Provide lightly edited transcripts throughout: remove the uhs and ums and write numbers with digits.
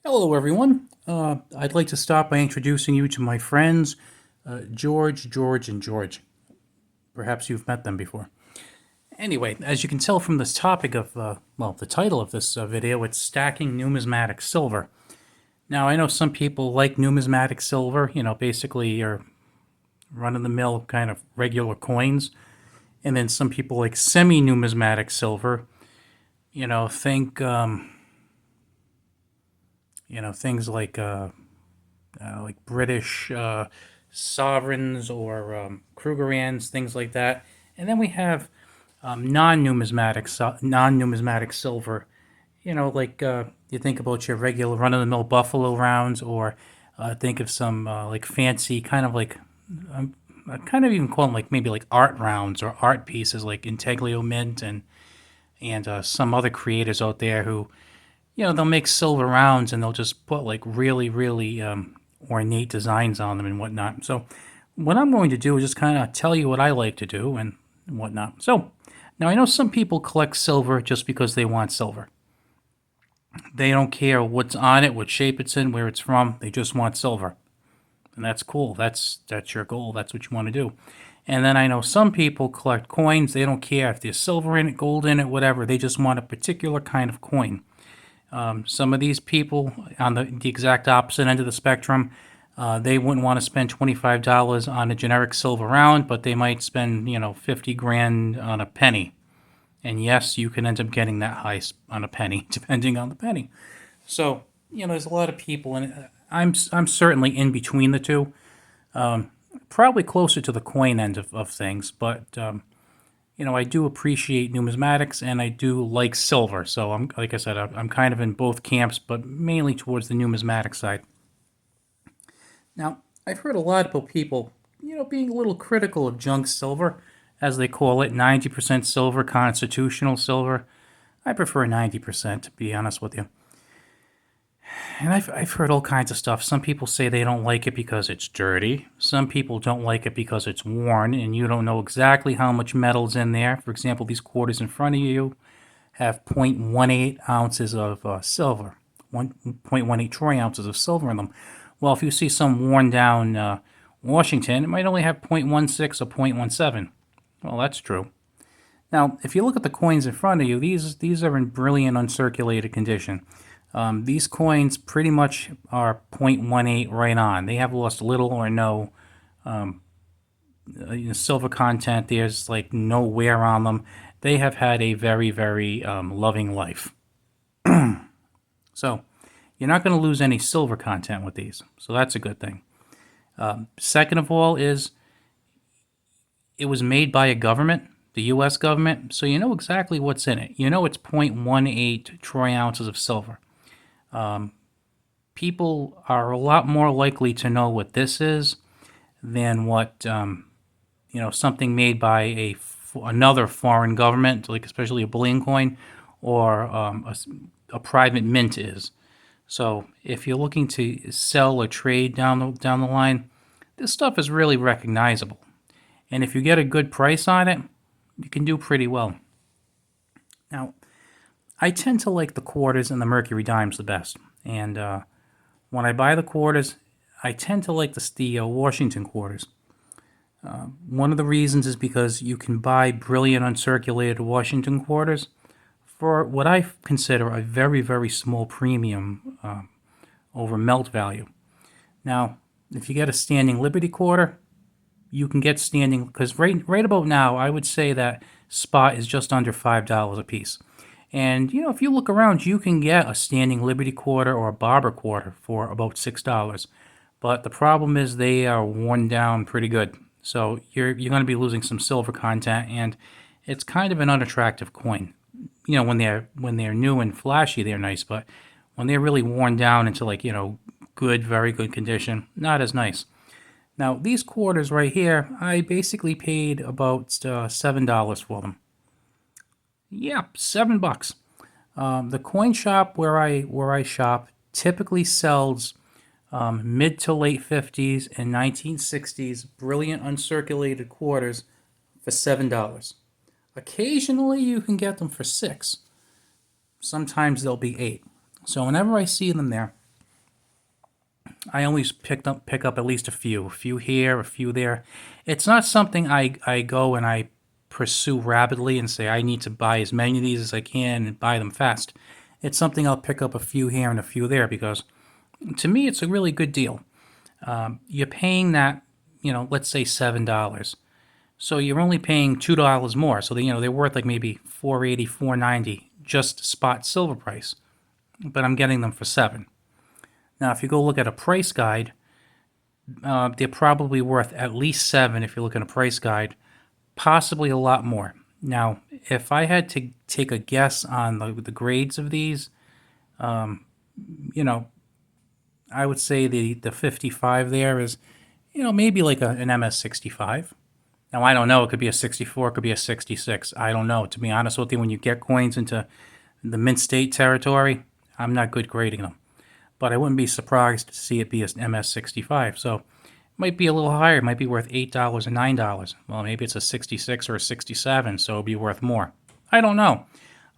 Hello, everyone. I'd like to start by introducing you to my friends, George, and George. Perhaps you've met them before. Anyway, as you can tell from this topic of, the title of this video, it's Stacking Numismatic Silver. Now, I know some people like numismatic silver, basically your run of the mill kind of regular coins. And then some people like semi numismatic silver, think, things like British sovereigns or Krugerrands, things like that. And then we have non-numismatic silver. You think about your regular run-of-the-mill Buffalo rounds, or think of some like fancy kind of like I kind of even call them like maybe like art rounds or art pieces like Intaglio Mint and some other creators out there who they'll make silver rounds and they'll just put like really ornate designs on them and whatnot. So what I'm going to do is just kind of tell you what I like to do and whatnot. So now I know some people collect silver just because they want silver. They don't care what's on it, what shape it's in, where it's from. They just want silver, and that's cool. That's your goal. That's what you want to do. And then I know some people collect coins. They don't care if there's silver in it, gold in it, whatever. They just want a particular kind of coin. Some of these people on the exact opposite end of the spectrum, they wouldn't want to spend $25 on a generic silver round, but they might spend 50 grand on a penny. And yes, you can end up getting that high on a penny, depending on the penny. So there's a lot of people, and I'm certainly in between the two. Probably closer to the coin end of things, but I do appreciate numismatics and I do like silver. So like I said, I'm kind of in both camps, but mainly towards the numismatic side. Now, I've heard a lot about people, being a little critical of junk silver, as they call it, 90% silver, constitutional silver. I prefer 90%, to be honest with you. And I've heard all kinds of stuff. Some people say they don't like it because it's dirty. Some people don't like it because it's worn and you don't know exactly how much metal's in there. For example, these quarters in front of you have 0.18 ounces of silver, 1.18 troy ounces of silver in them. Well, if you see some worn down Washington, it might only have 0.16 or 0.17. Well, that's true. Now, if you look at the coins in front of you, these are in brilliant uncirculated condition. These coins pretty much are 0.18 right on. They have lost little or no silver content. There's like no wear on them. They have had a very loving life. So you're not going to lose any silver content with these. So that's a good thing. Second of all is it was made by a government, the U.S. government, so you know exactly what's in it. You know it's 0.18 troy ounces of silver. People are a lot more likely to know what this is than what something made by another foreign government, like especially a bullion coin, or a private mint is. So if you're looking to sell or trade down the line, this stuff is really recognizable, and if you get a good price on it, you can do pretty well. Now, I tend to like the quarters and the mercury dimes the best, and when I buy the quarters, I tend to like the Washington quarters. One of the reasons is because you can buy brilliant uncirculated Washington quarters for what I consider a very small premium over melt value. Now, if you get a standing Liberty quarter, you can get standing, because right about now, I would say that spot is just under $5 a piece. And if you look around, you can get a standing Liberty quarter or a Barber quarter for about $6. But the problem is they are worn down pretty good. So you're going to be losing some silver content, and it's kind of an unattractive coin. When they're new and flashy, they're nice, but when they're really worn down into like good, very good condition, not as nice. Now these quarters right here, I basically paid about $7 for them. Yeah, $7. The coin shop where I shop typically sells mid to late 50s and 1960s brilliant uncirculated quarters for $7. Occasionally you can get them for 6. Sometimes they'll be 8. So whenever I see them there, I always pick up at least a few here, a few there. It's not something I go and I pursue rapidly and say I need to buy as many of these as I can and buy them fast. It's something I'll pick up a few here and a few there because to me it's a really good deal. You're paying that, let's say $7. So you're only paying $2 more. So they're worth like maybe 480, 490 just spot silver price. But I'm getting them for 7. Now, if you go look at a price guide, they're probably worth at least 7 if you look at a price guide, possibly a lot more. Now, if I had to take a guess on the grades of these, you know, I would say the 55 there is, maybe like an MS65. Now, I don't know. It could be a 64, it could be a 66. I don't know. To be honest with you, when you get coins into the mint state territory, I'm not good grading them. But I wouldn't be surprised to see it be an MS65. So it might be a little higher. It might be worth $8 or $9. Well, maybe it's a 66 or a 67, so it'll be worth more. I don't know.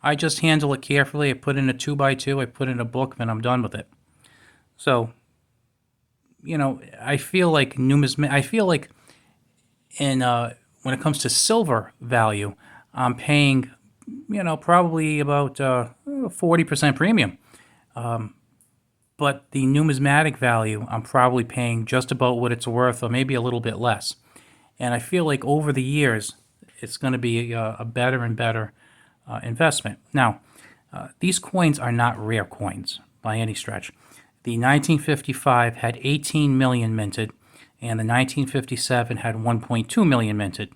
I just handle it carefully. I put in a 2x2, I put in a book, and I'm done with it. So, I feel like in when it comes to silver value, I'm paying, probably about 40% premium. But the numismatic value, I'm probably paying just about what it's worth, or maybe a little bit less. And I feel like over the years, it's going to be a better and better investment. Now, these coins are not rare coins by any stretch. The 1955 had 18 million minted, and the 1957 had 1.2 million minted.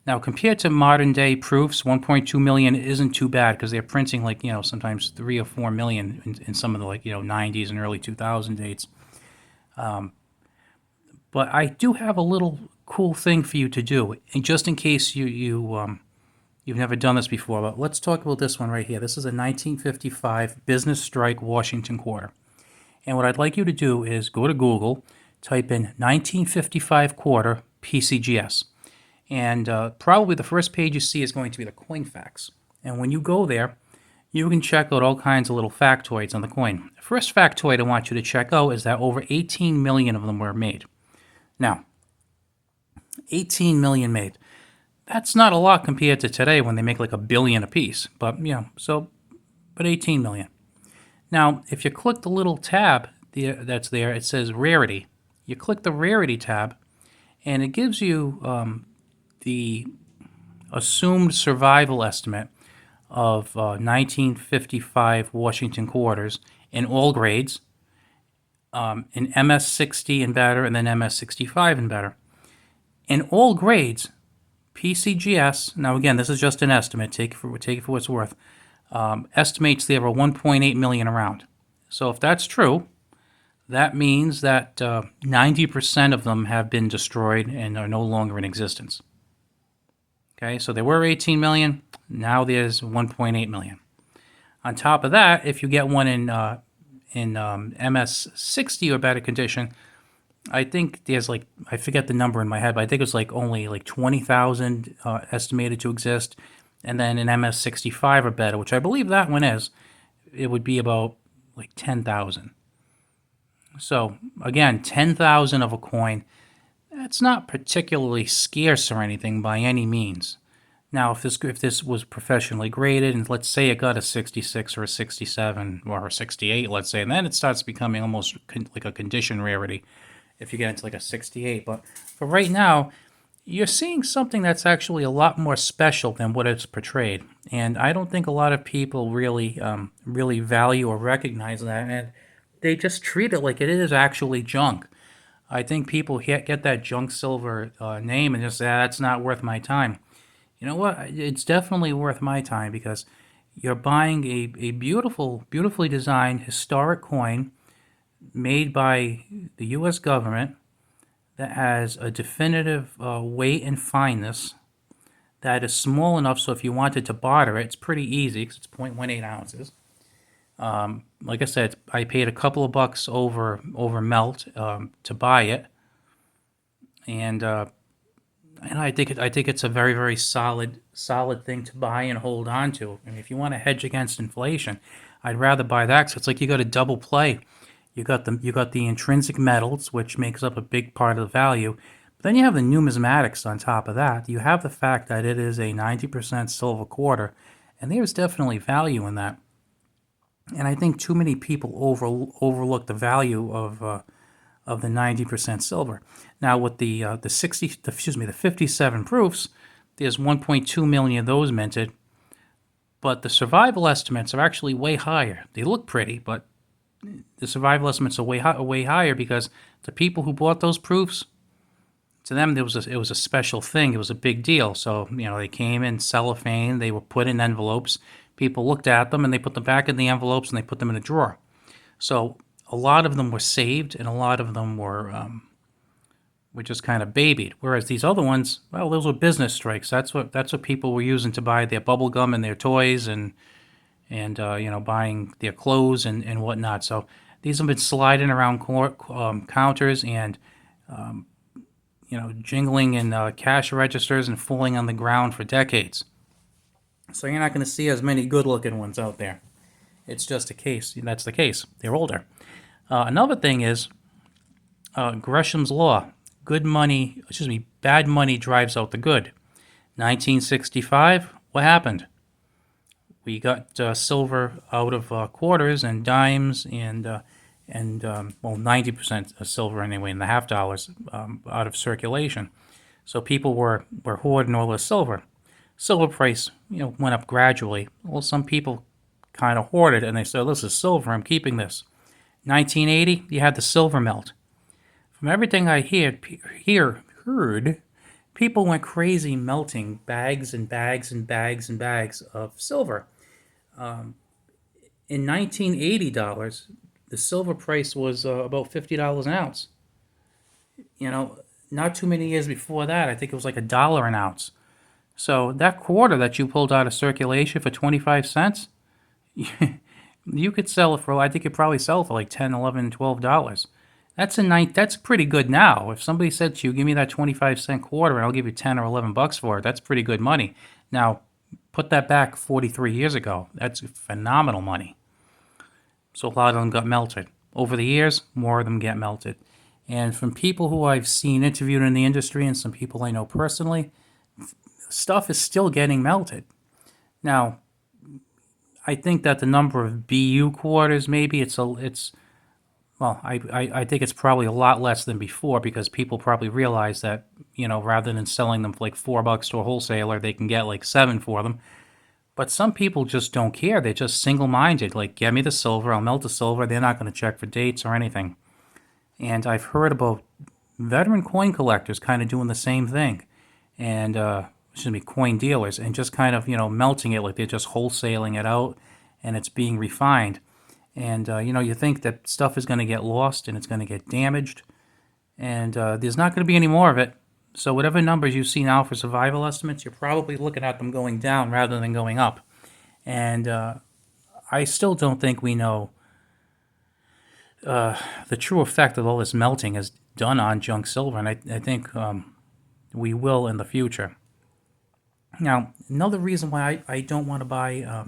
Now, compared to modern day proofs, 1.2 million isn't too bad because they're printing like, sometimes 3 or 4 million in some of the 90s and early 2000 dates. But I do have a little cool thing for you to do, and just in case you've never done this before. But let's talk about this one right here. This is a 1955 Business Strike Washington quarter. And what I'd like you to do is go to Google, type in 1955 quarter PCGS. And probably the first page you see is going to be the coin facts. And when you go there, you can check out all kinds of little factoids on the coin. The first factoid I want you to check out is that over 18 million of them were made. Now, 18 million made. That's not a lot compared to today when they make like a billion a piece. But, but 18 million. Now, if you click the little tab that's there, it says rarity. You click the rarity tab, and it gives you the assumed survival estimate of 1955 Washington quarters in all grades, in MS60 and better, and then MS65 and better. In all grades, PCGS, now again, this is just an estimate, take it for what it's worth, estimates there are 1.8 million around. So if that's true, that means that 90% of them have been destroyed and are no longer in existence. Okay, so there were 18 million, now there's 1.8 million. On top of that, if you get one in MS60 or better condition, I think there's I forget the number in my head, but I think it's only 20,000 estimated to exist. And then in MS65 or better, which I believe that one is, it would be about 10,000. So again, 10,000 of a coin, that's not particularly scarce or anything by any means. Now, if this was professionally graded, and let's say it got a 66 or a 67 or a 68, let's say, and then it starts becoming almost like a condition rarity if you get into a 68. But for right now, you're seeing something that's actually a lot more special than what it's portrayed. And I don't think a lot of people really value or recognize that, and they just treat it like it is actually junk. I think people get that junk silver name and just say, that's not worth my time. You know what? It's definitely worth my time because you're buying a beautifully designed historic coin made by the U.S. government that has a definitive weight and fineness that is small enough so if you wanted to barter it, it's pretty easy because it's 0.18 ounces. Like I said, I paid a couple of bucks over melt to buy it, and I think it's a very, very solid thing to buy and hold on to. And if you want to hedge against inflation, I'd rather buy that because it's like you got a double play. You got the intrinsic metals, which makes up a big part of the value. But then you have the numismatics on top of that. You have the fact that it is a 90% silver quarter, and there's definitely value in that. And I think too many people overlook the value of the 90% silver. Now with the 57 proofs, there's 1.2 million of those minted, but the survival estimates are actually way higher. They look pretty, but the survival estimates are way higher because the people who bought those proofs, to them it was a special thing. It was a big deal. So they came in cellophane. They were put in envelopes. People looked at them and they put them back in the envelopes and they put them in a drawer. So a lot of them were saved and a lot of them were just kind of babied. Whereas these other ones, well, those were business strikes. That's what people were using to buy their bubble gum and their toys and buying their clothes and whatnot. So these have been sliding around counters and jingling in cash registers and falling on the ground for decades. So you're not going to see as many good-looking ones out there. It's just a case. That's the case. They're older. Another thing is Gresham's law. Bad money drives out the good. 1965. What happened? We got silver out of quarters and dimes and 90% of silver anyway, and the half dollars out of circulation. So people were hoarding all this silver. Silver price, went up gradually. Well, some people kind of hoarded and they said, "This is silver. I'm keeping this." 1980, you had the silver melt. From everything I heard, people went crazy melting bags and bags and bags and bags of silver. In 1980 dollars, the silver price was about $50 an ounce. Not too many years before that, I think it was like $1 an ounce. So that quarter that you pulled out of circulation for 25 cents, you could sell it for, I think you'd probably sell it for like $10, $11, $12. That's pretty good now. If somebody said to you, "Give me that 25-cent quarter and I'll give you 10 or 11 bucks for it," that's pretty good money. Now, put that back 43 years ago. That's phenomenal money. So a lot of them got melted. Over the years, more of them get melted. And from people who I've seen interviewed in the industry and some people I know personally, stuff is still getting melted. Now, I think that the number of BU quarters, maybe I think it's probably a lot less than before because people probably realize that, rather than selling them for like $4 to a wholesaler, they can get like 7 for them. But some people just don't care. They're just single-minded. Like, get me the silver, I'll melt the silver. They're not going to check for dates or anything. And I've heard about veteran coin collectors kind of doing the same thing. And, coin dealers, and just kind of, melting it like they're just wholesaling it out and it's being refined. And, you think that stuff is going to get lost and it's going to get damaged. And there's not going to be any more of it. So whatever numbers you see now for survival estimates, you're probably looking at them going down rather than going up. And I still don't think we know the true effect of all this melting is done on junk silver. And I think we will in the future. Now, another reason why I don't want to buy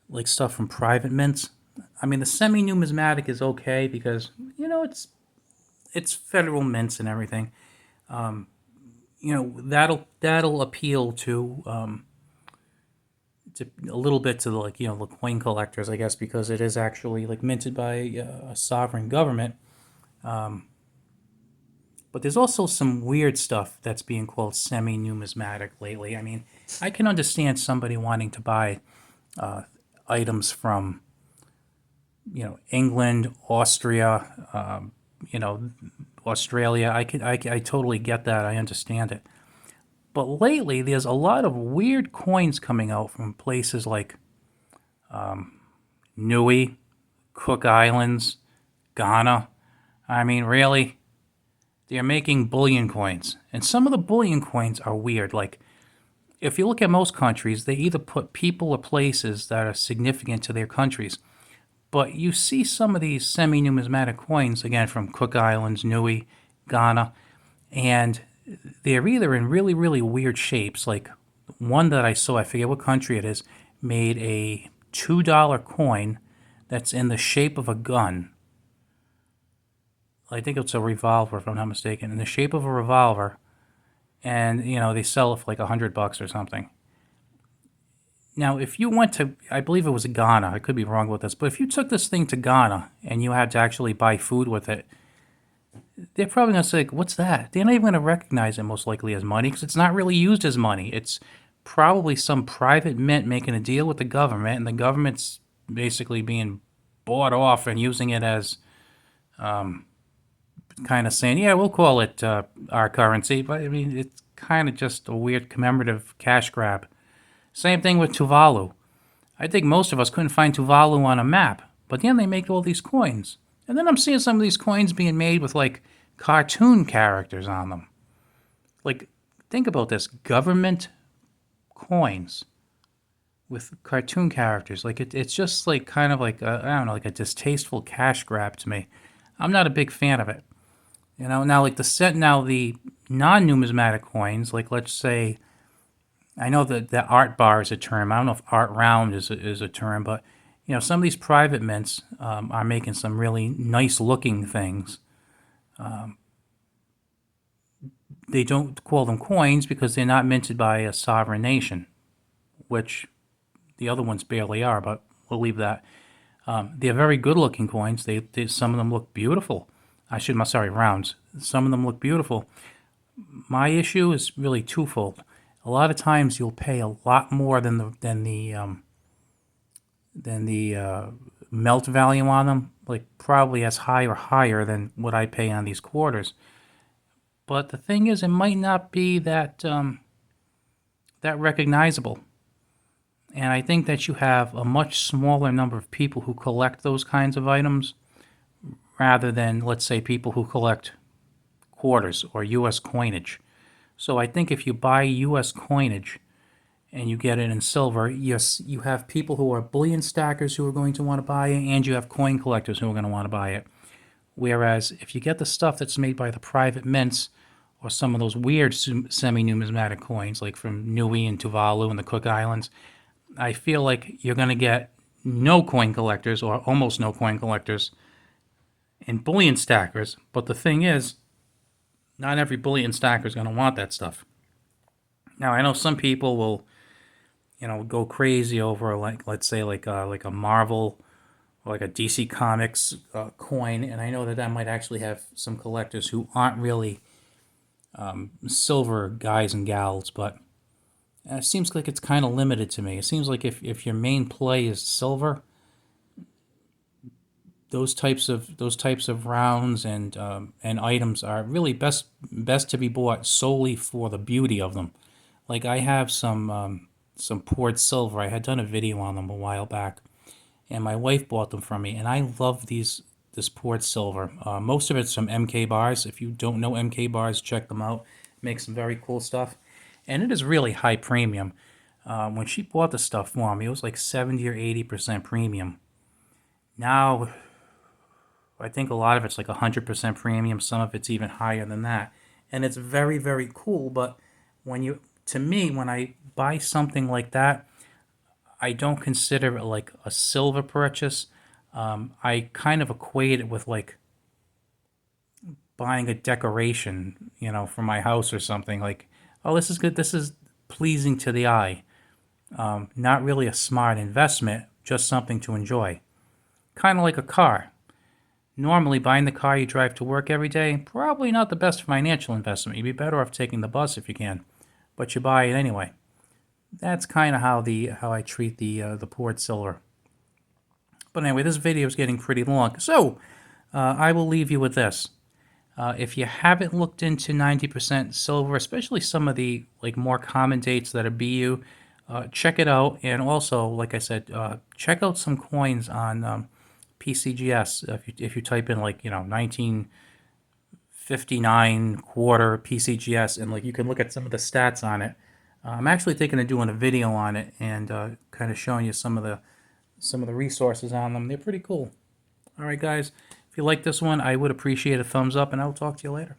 like stuff from private mints. I mean, the semi-numismatic is okay because, it's federal mints and everything. That'll appeal to a little bit to the coin collectors, I guess, because it is actually like minted by a sovereign government. But there's also some weird stuff that's being called semi-numismatic lately. I mean, I can understand somebody wanting to buy items from, England, Austria, Australia. I totally get that. I understand it. But lately, there's a lot of weird coins coming out from places like Niue, Cook Islands, Ghana. I mean, really? They're making bullion coins. And some of the bullion coins are weird. Like, if you look at most countries, they either put people or places that are significant to their countries. But you see some of these semi-numismatic coins, again, from Cook Islands, Niue, Ghana, and they're either in really, really weird shapes. Like one that I saw, I forget what country it is, made a $2 coin that's in the shape of a gun. I think it's a revolver, if I'm not mistaken, in the shape of a revolver, and they sell it for like $100 or something. Now, if you went to, I believe it was Ghana, I could be wrong with this, but if you took this thing to Ghana and you had to actually buy food with it, they're probably going to say, "What's that?" They're not even going to recognize it most likely as money because it's not really used as money. It's probably some private mint making a deal with the government, and the government's basically being bought off and using it as kind of saying, "Yeah, we'll call it our currency," but I mean, it's kind of just a weird commemorative cash grab. Same thing with Tuvalu. I think most of us couldn't find Tuvalu on a map, but then they make all these coins. And then I'm seeing some of these coins being made with like cartoon characters on them. Like, think about this, government coins with cartoon characters. Like, it's just like kind of like, I don't know, like a distasteful cash grab to me. I'm not a big fan of it. Now like the non-numismatic coins, like let's say, I know that the art bar is a term. I don't know if art round is a term, but some of these private mints are making some really nice looking things. They don't call them coins because they're not minted by a sovereign nation, which the other ones barely are, but we'll leave that. They're very good looking coins. Some of them look beautiful. Sorry, rounds. Some of them look beautiful. My issue is really twofold. A lot of times you'll pay a lot more than the melt value on them, like probably as high or higher than what I pay on these quarters. But the thing is, it might not be that recognizable. And I think that you have a much smaller number of people who collect those kinds of items rather than, let's say, people who collect quarters or U.S. coinage. So I think if you buy U.S. coinage and you get it in silver, yes, you have people who are bullion stackers who are going to want to buy it, and you have coin collectors who are going to want to buy it. Whereas if you get the stuff that's made by the private mints or some of those weird semi-numismatic coins, like from Niue and Tuvalu and the Cook Islands, I feel like you're going to get no coin collectors or almost no coin collectors and bullion stackers. But the thing is, not every bullion stacker is going to want that stuff. Now, I know some people will, go crazy over, like, let's say, like a Marvel or like a DC Comics coin, and I know that might actually have some collectors who aren't really silver guys and gals, but it seems like it's kind of limited to me. It seems like if your main play is silver, those types of rounds and items are really best to be bought solely for the beauty of them. Like I have some poured silver. I had done a video on them a while back, and my wife bought them from me, and I love this poured silver. Most of it's from MK Bars. If you don't know MK Bars, check them out. Make some very cool stuff, and it is really high premium. When she bought the stuff for me, it was like 70 or 80% premium. Now I think a lot of it's like 100% premium. Some of it's even higher than that. And it's very, very cool. But to me, when I buy something like that, I don't consider it like a silver purchase. I kind of equate it with like buying a decoration, for my house or something. Like, oh, this is good. This is pleasing to the eye. Not really a smart investment, just something to enjoy. Kind of like a car. Normally, buying the car you drive to work every day, probably not the best financial investment. You'd be better off taking the bus if you can, but you buy it anyway. That's kind of how I treat the poured silver. But anyway, this video is getting pretty long, so I will leave you with this. If you haven't looked into 90% silver, especially some of the like more common dates that are BU, check it out. And also, like I said, check out some coins on PCGS. If you type in like 1959 quarter PCGS, and like you can look at some of the stats on it. I'm actually thinking of doing a video on it and kind of showing you some of the resources on them. They're pretty cool. All right, guys. If you like this one, I would appreciate a thumbs up, and I'll talk to you later.